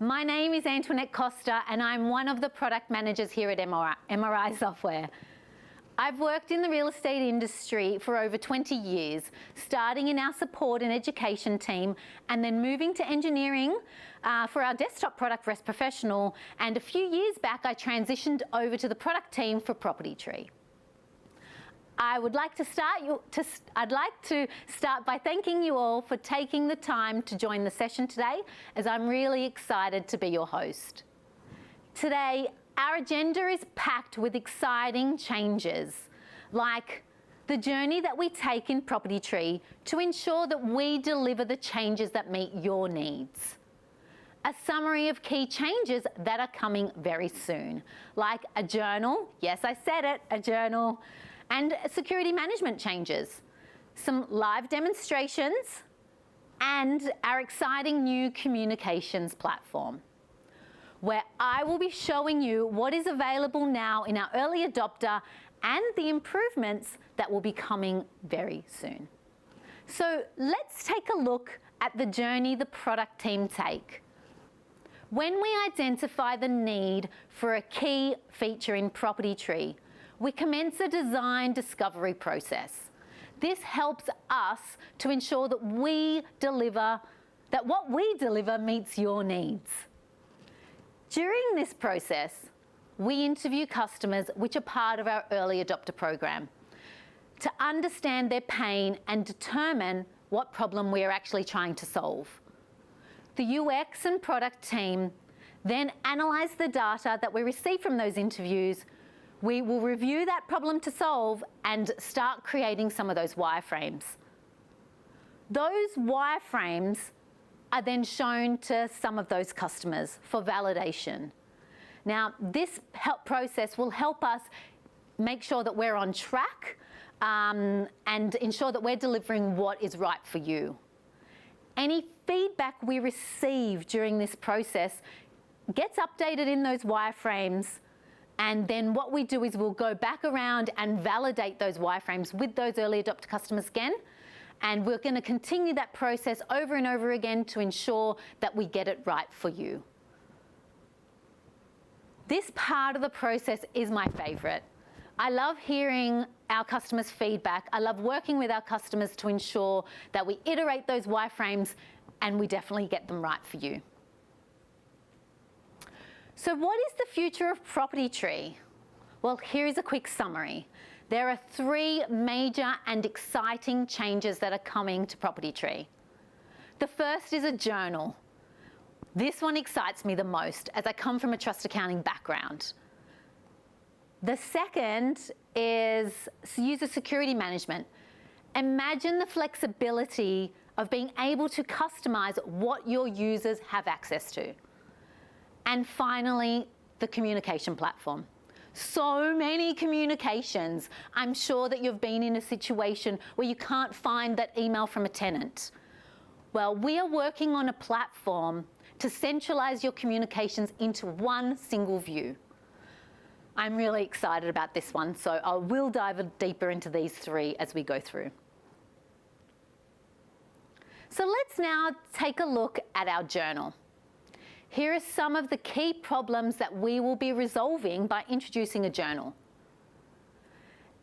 My name is Antoinette Costa and I'm one of the product managers here at MRI Software. I've worked in the real estate industry for over 20 years, starting in our support and education team and then moving to engineering for our desktop product Rest Professional, and a few years back I transitioned over to the product team for Property Tree. I'd like to start by thanking you all for taking the time to join the session today, as I'm really excited to be your host. Today, our agenda is packed with exciting changes, like the journey that we take in Property Tree to ensure that we deliver the changes that meet your needs. A summary of key changes that are coming very soon, like a journal, yes I said it, a journal, and security management changes, some live demonstrations, and our exciting new communications platform, where I will be showing you what is available now in our early adopter and the improvements that will be coming very soon. So let's take a look at the journey the product team take. When we identify the need for a key feature in Property Tree, we commence a design discovery process. This helps us to ensure that what we deliver meets your needs. During this process, we interview customers, which are part of our early adopter program, to understand their pain and determine what problem we are actually trying to solve. The UX and product team then analyze the data that we receive from those interviews. We will review that problem to solve and start creating some of those wireframes. Those wireframes are then shown to some of those customers for validation. Now, this process will help us make sure that we're on track and ensure that we're delivering what is right for you. Any feedback we receive during this process gets updated in those wireframes, and then what we do is we'll go back around and validate those wireframes with those early adopter customers again, and we're going to continue that process over and over again to ensure that we get it right for you. This part of the process is my favorite. I love hearing our customers' feedback. I love working with our customers to ensure that we iterate those wireframes and we definitely get them right for you. So what is the future of Property Tree? Well, here is a quick summary. There are 3 major and exciting changes that are coming to Property Tree. The first is a journal. This one excites me the most, as I come from a trust accounting background. The second is user security management. Imagine the flexibility of being able to customize what your users have access to. And finally, the communication platform. So many communications. I'm sure that you've been in a situation where you can't find that email from a tenant. Well, we are working on a platform to centralize your communications into one single view. I'm really excited about this one, so I will dive deeper into these 3 as we go through. So let's now take a look at our journal. Here are some of the key problems that we will be resolving by introducing a journal.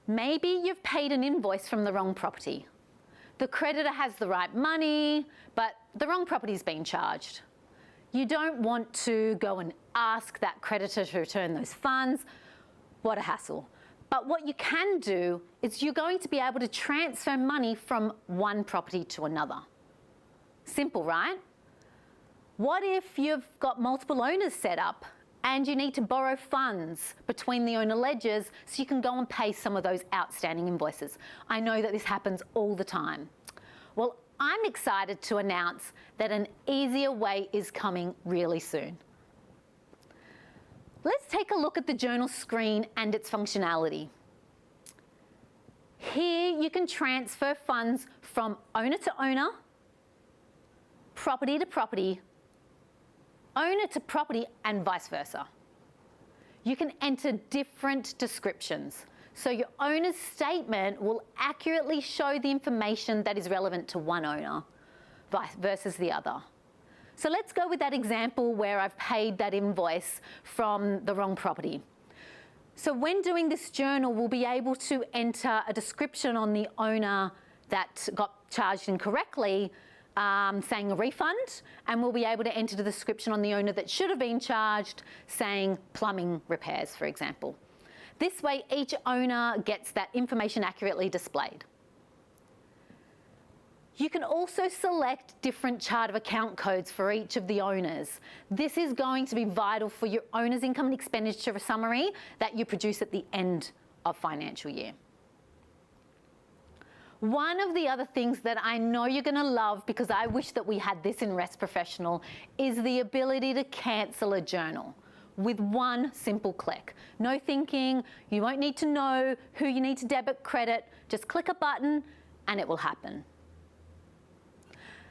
Maybe you've paid an invoice from the wrong property. The creditor has the right money, but the wrong property's been charged. You don't want to go and ask that creditor to return those funds. What a hassle. But what you can do is you're going to be able to transfer money from one property to another. Simple, right? What if you've got multiple owners set up and you need to borrow funds between the owner ledgers so you can go and pay some of those outstanding invoices? I know that this happens all the time. Well, I'm excited to announce that an easier way is coming really soon. Let's take a look at the journal screen and its functionality. Here you can transfer funds from owner to owner, property to property, owner to property, and vice versa. You can enter different descriptions. So your owner's statement will accurately show the information that is relevant to one owner versus the other. So let's go with that example where I've paid that invoice from the wrong property. So when doing this journal, we'll be able to enter a description on the owner that got charged incorrectly, saying a refund, and we'll be able to enter the description on the owner that should have been charged, saying plumbing repairs, for example. This way, each owner gets that information accurately displayed. You can also select different chart of account codes for each of the owners. This is going to be vital for your owner's income and expenditure summary that you produce at the end of financial year. One of the other things that I know you're going to love, because I wish that we had this in Rest Professional, is the ability to cancel a journal with one simple click. No thinking, you won't need to know who you need to debit, credit, just click a button and it will happen.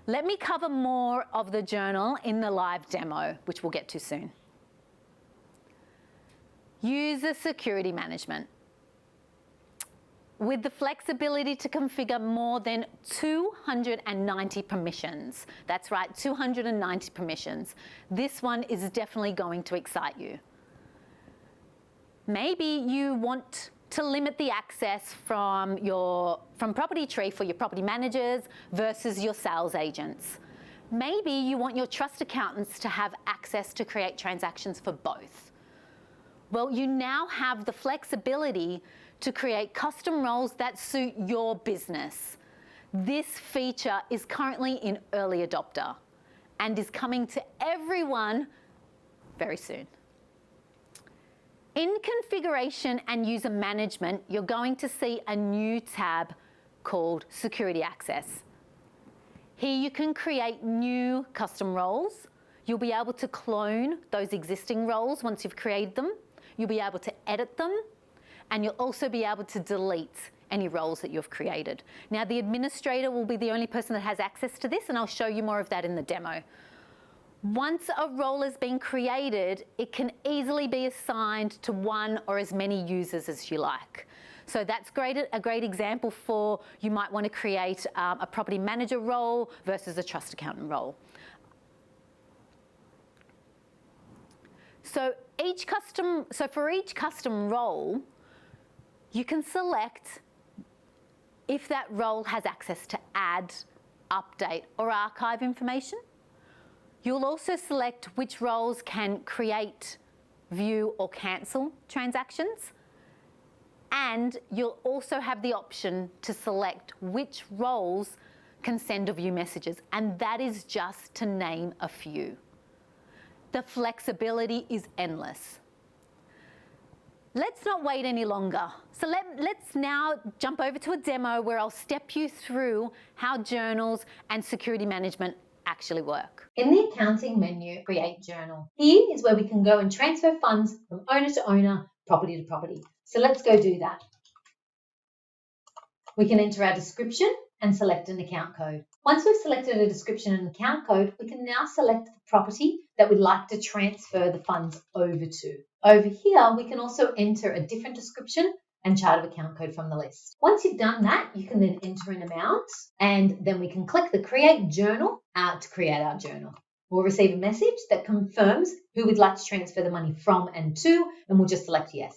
Let me cover more of the journal in the live demo, which we'll get to soon. User security management. With the flexibility to configure more than 290 permissions. That's right, 290 permissions. This one is definitely going to excite you. Maybe you want to limit the access from Property Tree for your property managers versus your sales agents. Maybe you want your trust accountants to have access to create transactions for both. Well, you now have the flexibility to create custom roles that suit your business. This feature is currently in early adopter and is coming to everyone very soon. In configuration and user management, you're going to see a new tab called Security Access. Here you can create new custom roles. You'll be able to clone those existing roles once you've created them. You'll be able to edit them, and you'll also be able to delete any roles that you've created. Now, the administrator will be the only person that has access to this, and I'll show you more of that in the demo. Once a role has been created, it can easily be assigned to one or as many users as you like. So that's a great example for you might want to create a property manager role versus a trust accountant role. So for each custom role, you can select if that role has access to add, update, or archive information. You'll also select which roles can create, view, or cancel transactions. And you'll also have the option to select which roles can send or view messages. And that is just to name a few. The flexibility is endless. Let's not wait any longer. So let's now jump over to a demo where I'll step you through how journals and security management actually work. In the accounting menu, create journal. Here is where we can go and transfer funds from owner to owner, property to property. So let's go do that. We can enter our description and select an account code. Once we've selected a description and account code, we can now select the property that we'd like to transfer the funds over to. Over here, we can also enter a different description and chart of account code from the list. Once you've done that, you can then enter an amount, and then we can click the Create Journal to create our journal. We'll receive a message that confirms who we'd like to transfer the money from and to, and we'll just select yes.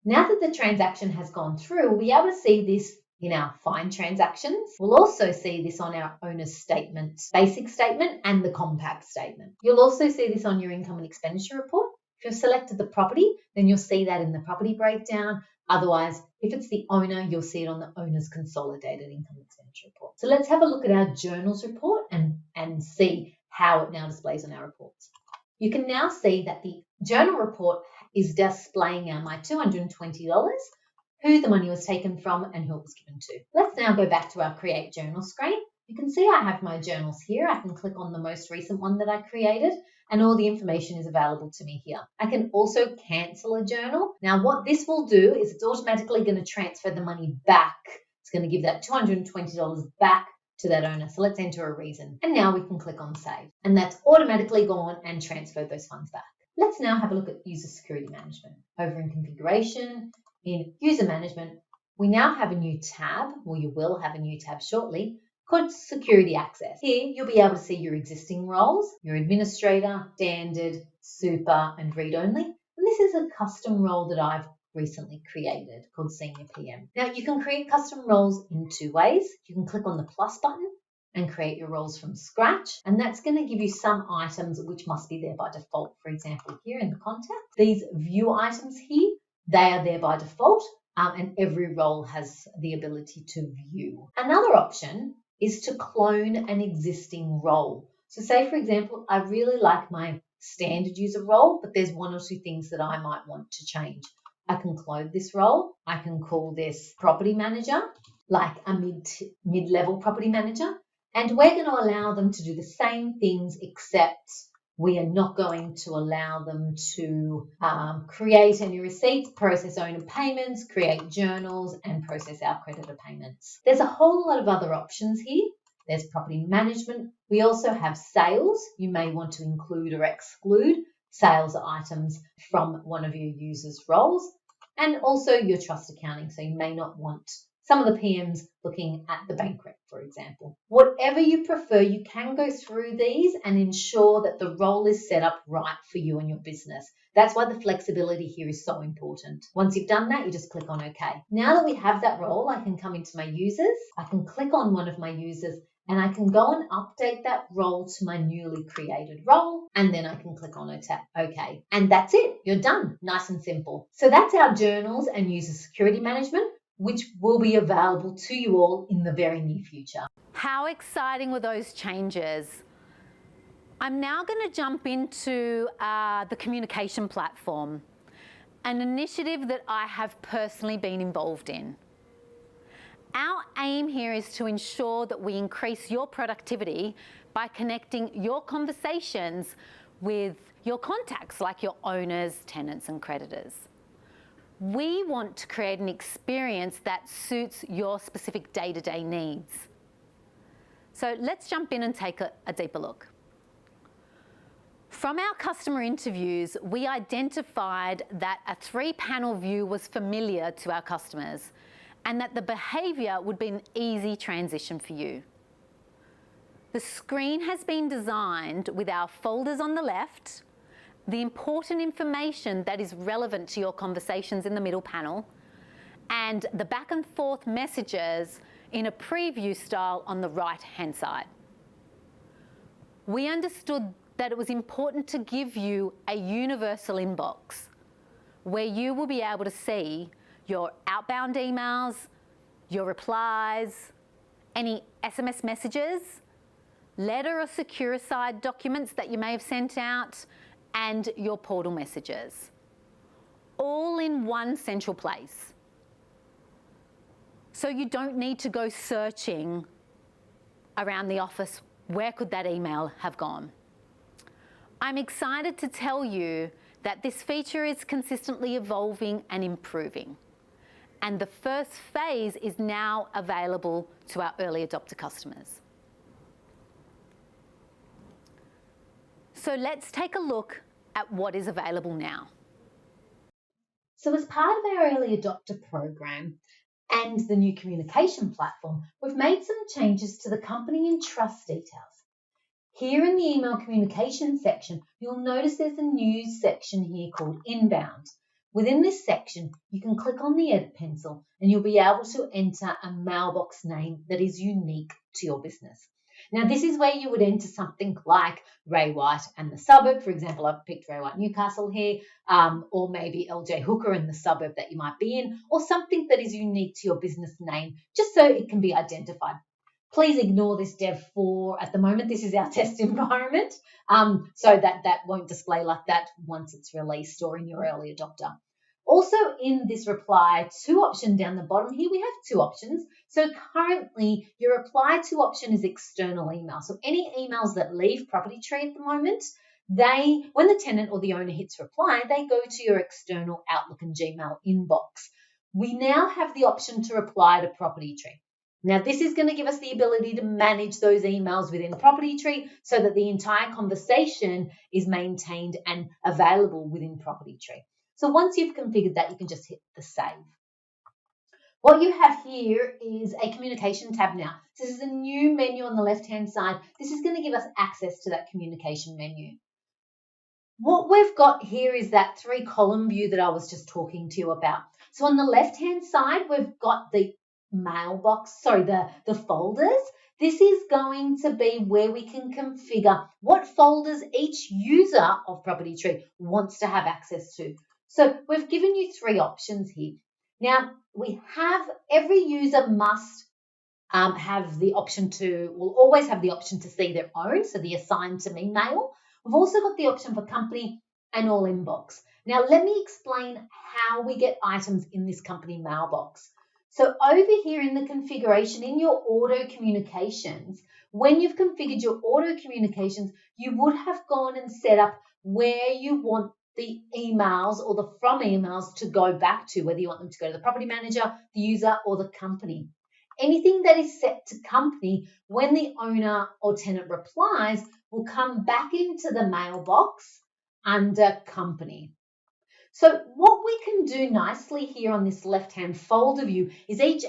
Now that the transaction has gone through, we'll be able to see this in our Find Transactions. We'll also see this on our owner's statement, basic statement, and the compact statement. You'll also see this on your income and expenditure report. If you've selected the property, then you'll see that in the property breakdown. Otherwise, if it's the owner, you'll see it on the owner's consolidated income and expenditure report. So let's have a look at our journals report and see how it now displays on our reports. You can now see that the journal report is displaying my $220, who the money was taken from and who it was given to. Let's now go back to our Create Journal screen. You can see I have my journals here. I can click on the most recent one that I created, and all the information is available to me here. I can also cancel a journal. Now, what this will do is it's automatically going to transfer the money back. It's going to give that $220 back to that owner. So let's enter a reason. And now we can click on Save. And that's automatically gone and transferred those funds back. Let's now have a look at User Security Management. Over in Configuration, in User Management, we now have a new tab, or you will have a new tab shortly, called security access. Here, you'll be able to see your existing roles, your administrator, standard, super, and read-only. And this is a custom role that I've recently created called Senior PM. Now, you can create custom roles in two ways. You can click on the plus button and create your roles from scratch. And that's going to give you some items which must be there by default. For example, here in the contact, these view items here, they are there by default. And every role has the ability to view. Another option is to clone an existing role. So say, for example, I really like my standard user role, but there's one or two things that I might want to change. I can clone this role. I can call this property manager, like a mid-level property manager. And we're going to allow them to do the same things, except we are not going to allow them to create any receipts, process owner payments, create journals, and process our creditor payments. There's a whole lot of other options here. There's property management. We also have sales. You may want to include or exclude sales items from one of your users' roles, and also your trust accounting. So you may not want some of the PMs looking at the bank rec, for example. Whatever you prefer, you can go through these and ensure that the role is set up right for you and your business. That's why the flexibility here is so important. Once you've done that, you just click on OK. Now that we have that role, I can come into my users. I can click on one of my users and I can go and update that role to my newly created role, and then I can click on OK. And that's it. You're done. Nice and simple. So that's our journals and user security management, which will be available to you all in the very near future. How exciting were those changes? I'm now going to jump into the communication platform, an initiative that I have personally been involved in. Our aim here is to ensure that we increase your productivity by connecting your conversations with your contacts, like your owners, tenants, and creditors. We want to create an experience that suits your specific day-to-day needs. So let's jump in and take a deeper look. From our customer interviews, we identified that a 3-panel view was familiar to our customers and that the behaviour would be an easy transition for you. The screen has been designed with our folders on the left, the important information that is relevant to your conversations in the middle panel, and the back and forth messages in a preview style on the right-hand side. We understood that it was important to give you a universal inbox where you will be able to see your outbound emails, your replies, any SMS messages, letter or SecureSide documents that you may have sent out, and your portal messages, all in one central place. So you don't need to go searching around the office, where could that email have gone? I'm excited to tell you that this feature is consistently evolving and improving. And the first phase is now available to our early adopter customers. So let's take a look at what is available now. So as part of our early adopter program and the new communication platform, we've made some changes to the company and trust details. Here in the email communication section, you'll notice there's a new section here called Inbound. Within this section, you can click on the edit pencil and you'll be able to enter a mailbox name that is unique to your business. Now, this is where you would enter something like Ray White and the suburb. For example, I've picked Ray White Newcastle here, or maybe LJ Hooker in the suburb that you might be in, or something that is unique to your business name, just so it can be identified. Please ignore this Dev 4 at the moment. This is our test environment, so that won't display like that once it's released or in your early adopter. Also in this reply to option down the bottom here, we have 2 options. So currently your reply to option is external email. So any emails that leave Property Tree at the moment, when the tenant or the owner hits reply, they go to your external Outlook and Gmail inbox. We now have the option to reply to Property Tree. Now, this is going to give us the ability to manage those emails within Property Tree so that the entire conversation is maintained and available within Property Tree. So once you've configured that, you can just hit the save. What you have here is a communication tab now. So this is a new menu on the left-hand side. This is going to give us access to that communication menu. What we've got here is that 3-column view that I was just talking to you about. So on the left-hand side, we've got the mailbox, the folders. This is going to be where we can configure what folders each user of Property Tree wants to have access to. So we've given you 3 options here. Now, every user must have the option will always have the option to see their own, so the assigned to me mail. We've also got the option for company and all inbox. Now, let me explain how we get items in this company mailbox. So over here in the configuration, in your auto communications, when you've configured your auto communications, you would have gone and set up where you want the emails or the from emails to go back to, whether you want them to go to the property manager, the user, or the company. Anything that is set to company, when the owner or tenant replies, will come back into the mailbox under company. So what we can do nicely here on this left-hand folder view is each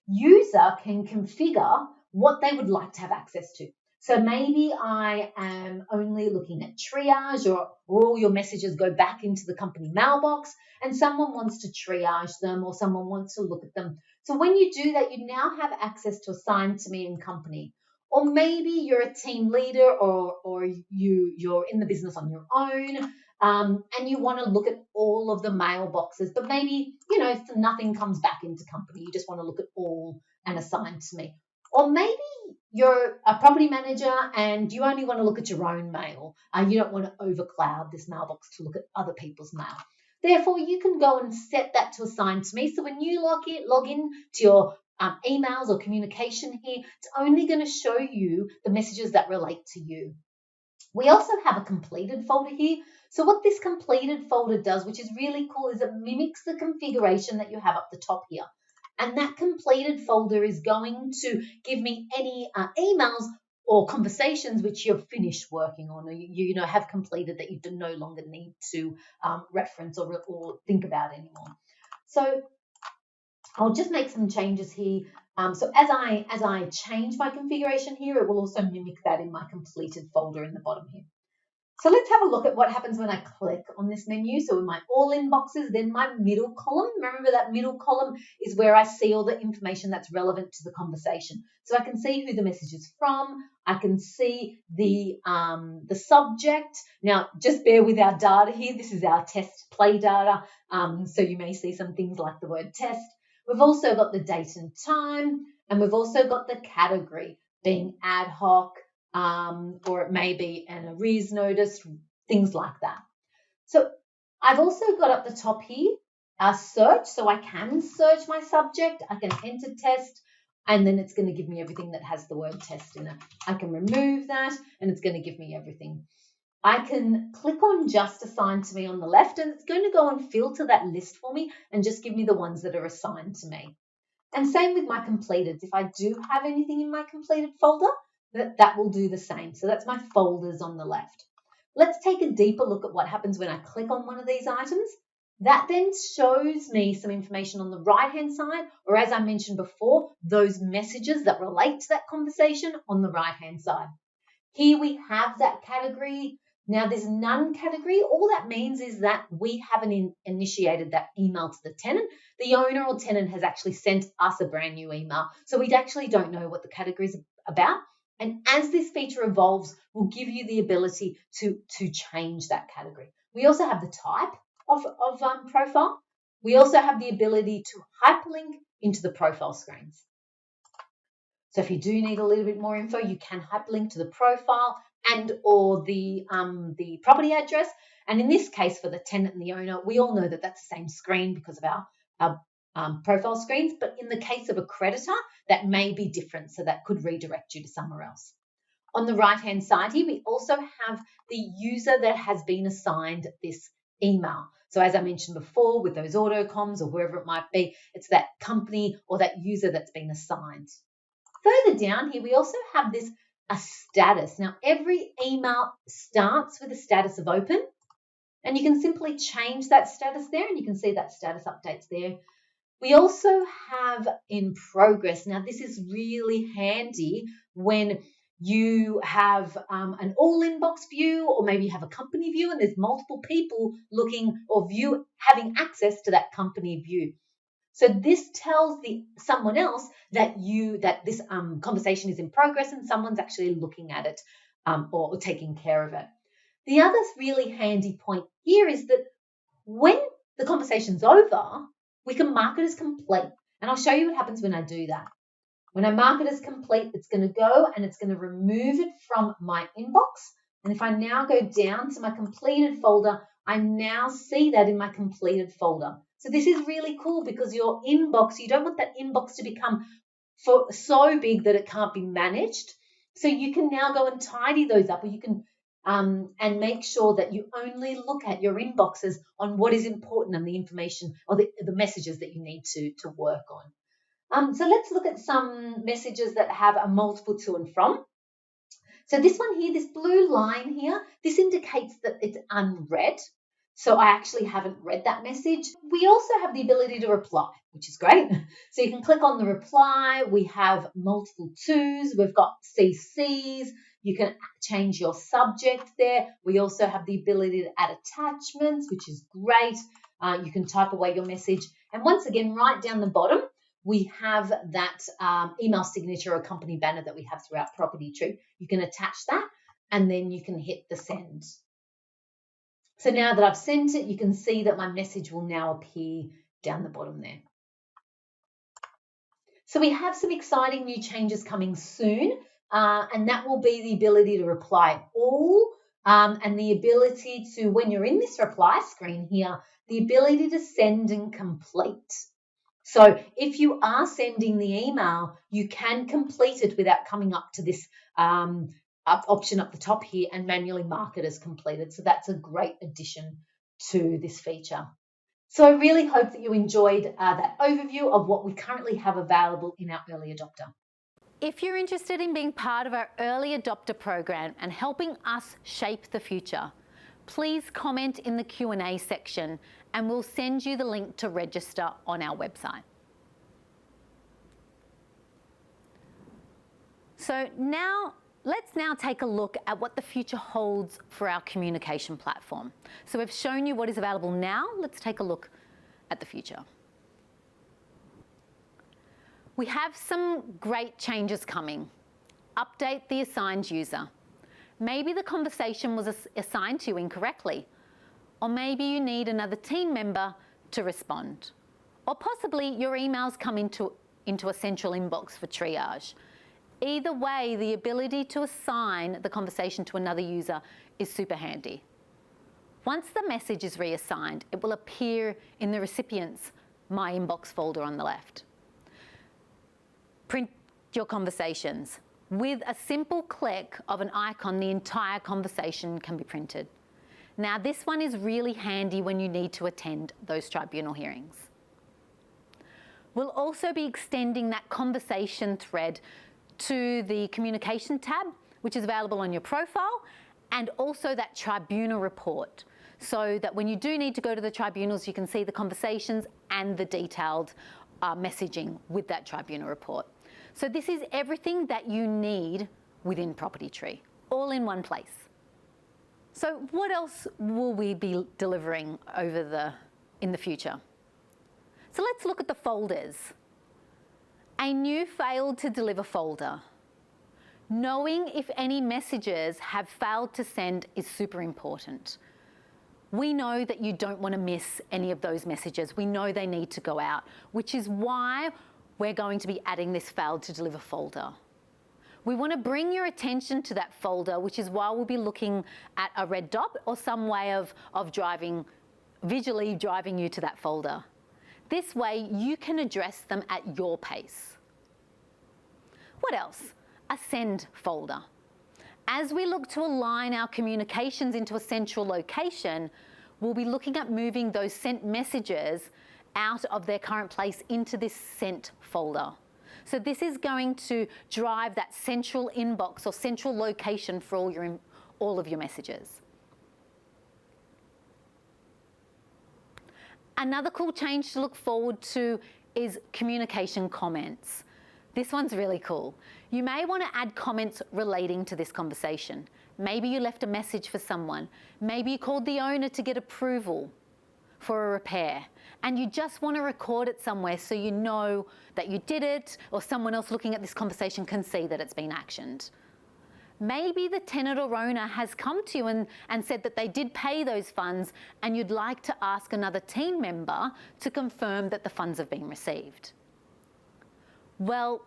user can configure what they would like to have access to. So maybe I am only looking at triage, or all your messages go back into the company mailbox and someone wants to triage them or someone wants to look at them. So when you do that, you now have access to assigned to me and company. Or maybe you're a team leader or you're in the business on your own. And you want to look at all of the mailboxes, but maybe, nothing comes back into company. You just want to look at all and assign to me. Or maybe you're a property manager and you only want to look at your own mail. You don't want to overcloud this mailbox to look at other people's mail. Therefore, you can go and set that to assign to me. So when you log in to your emails or communication here, it's only going to show you the messages that relate to you. We also have a completed folder here. So what this completed folder does, which is really cool, is it mimics the configuration that you have up the top here. And that completed folder is going to give me any emails or conversations which you've finished working on, or you have completed, that you no longer need to reference or think about anymore. So I'll just make some changes here. So as I change my configuration here, it will also mimic that in my completed folder in the bottom here. So let's have a look at what happens when I click on this menu. So in my all inboxes, then my middle column. Remember that middle column is where I see all the information that's relevant to the conversation. So I can see who the message is from. I can see the subject. Now, just bear with our data here. This is our test play data. So you may see some things like the word test. We've also got the date and time, and we've also got the category being ad hoc, or it may be an arrears notice, things like that. So I've also got up the top here our search, so I can search my subject, I can enter test, and then it's going to give me everything that has the word test in it. I can remove that, and it's going to give me everything. I can click on just assigned to me on the left, and it's going to go and filter that list for me and just give me the ones that are assigned to me. And same with my completed. If I do have anything in my completed folder, that will do the same. So that's my folders on the left. Let's take a deeper look at what happens when I click on one of these items. That then shows me some information on the right-hand side, or as I mentioned before, those messages that relate to that conversation on the right-hand side. Here we have that category. Now there's none category. All that means is that we haven't initiated that email to the tenant. The owner or tenant has actually sent us a brand new email. So we actually don't know what the category is about. And as this feature evolves, we'll give you the ability to change that category. We also have the type of profile. We also have the ability to hyperlink into the profile screens. So if you do need a little bit more info, you can hyperlink to the profile and or the property address. And in this case, for the tenant and the owner, we all know that that's the same screen because of our profile screens. But in the case of a creditor, that may be different. So that could redirect you to somewhere else. On the right-hand side here, we also have the user that has been assigned this email. So as I mentioned before, with those autocoms or wherever it might be, it's that company or that user that's been assigned. Further down here, we also have a status. Now, every email starts with a status of open, and you can simply change that status there, and you can see that status updates there. We also have in progress. Now, this is really handy when you have an all inbox view, or maybe you have a company view and there's multiple people looking or having access to that company view. So this tells someone else that this conversation is in progress and someone's actually looking at it or taking care of it. The other really handy point here is that when the conversation's over, we can mark it as complete. And I'll show you what happens when I do that. When I mark it as complete, it's going to go and it's going to remove it from my inbox. And if I now go down to my completed folder, I now see that in my completed folder. So this is really cool because your inbox, you don't want that inbox to become so big that it can't be managed. So you can now go and tidy those up, or you can and make sure that you only look at your inboxes on what is important and the information or the messages that you need to work on. So let's look at some messages that have a multiple to and from. So this one here, this blue line here, this indicates that it's unread. So I actually haven't read that message. We also have the ability to reply, which is great. So you can click on the reply. We have multiple tos. We've got CCs. You can change your subject there. We also have the ability to add attachments, which is great. You can type away your message. And once again, right down the bottom, we have that email signature or company banner that we have throughout Property Tree. You can attach that and then you can hit the send. So now that I've sent it, you can see that my message will now appear down the bottom there. So we have some exciting new changes coming soon, and that will be the ability to reply all and the ability to, when you're in this reply screen here, the ability to send and complete. So if you are sending the email, you can complete it without coming up to this option up the top here and manually mark it as completed. So that's a great addition to this feature. So I really hope that you enjoyed that overview of what we currently have available in our early adopter. If you're interested in being part of our early adopter program and helping us shape the future, please comment in the Q&A section and we'll send you the link to register on our website. So let's take a look at what the future holds for our communication platform. So we've shown you what is available now. Let's take a look at the future. We have some great changes coming. Update the assigned user. Maybe the conversation was assigned to you incorrectly, or maybe you need another team member to respond, or possibly your emails come into a central inbox for triage. Either way, the ability to assign the conversation to another user is super handy. Once the message is reassigned, it will appear in the recipient's My Inbox folder on the left. Print your conversations. With a simple click of an icon, the entire conversation can be printed. Now, this one is really handy when you need to attend those tribunal hearings. We'll also be extending that conversation thread to the communication tab, which is available on your profile, and also that tribunal report, so that when you do need to go to the tribunals, you can see the conversations and the detailed messaging with that tribunal report. So this is everything that you need within Property Tree, all in one place. So what else will we be delivering in the future? So let's look at the folders. A new failed to deliver folder. Knowing if any messages have failed to send is super important. We know that you don't want to miss any of those messages. We know they need to go out, which is why we're going to be adding this failed to deliver folder. We want to bring your attention to that folder, which is why we'll be looking at a red dot or some way of visually driving you to that folder. This way you can address them at your pace. What else? Ascend folder. As we look to align our communications into a central location, we'll be looking at moving those sent messages out of their current place into this sent folder. So this is going to drive that central inbox or central location for all of your messages. Another cool change to look forward to is communication comments. This one's really cool. You may want to add comments relating to this conversation. Maybe you left a message for someone. Maybe you called the owner to get approval for a repair, and you just want to record it somewhere so you know that you did it, or someone else looking at this conversation can see that it's been actioned. Maybe the tenant or owner has come to you and said that they did pay those funds, and you'd like to ask another team member to confirm that the funds have been received. Well,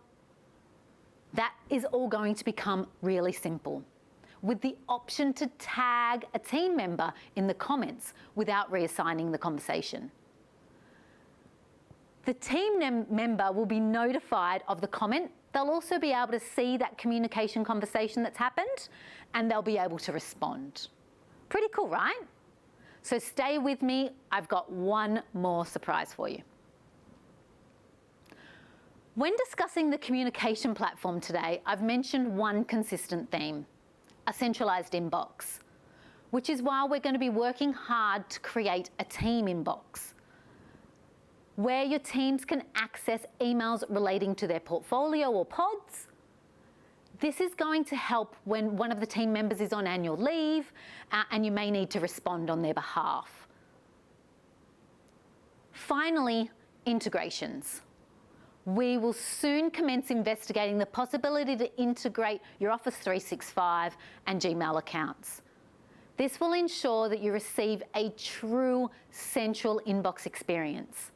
that is all going to become really simple, with the option to tag a team member in the comments without reassigning the conversation. The team member will be notified of the comment. They'll also be able to see that communication conversation that's happened, and they'll be able to respond. Pretty cool, right? So stay with me. I've got one more surprise for you. When discussing the communication platform today, I've mentioned one consistent theme: a centralized inbox, which is why we're going to be working hard to create a team inbox, where your teams can access emails relating to their portfolio or pods. This is going to help when one of the team members is on annual leave and you may need to respond on their behalf. Finally, integrations. We will soon commence investigating the possibility to integrate your Office 365 and Gmail accounts. This will ensure that you receive a true central inbox experience.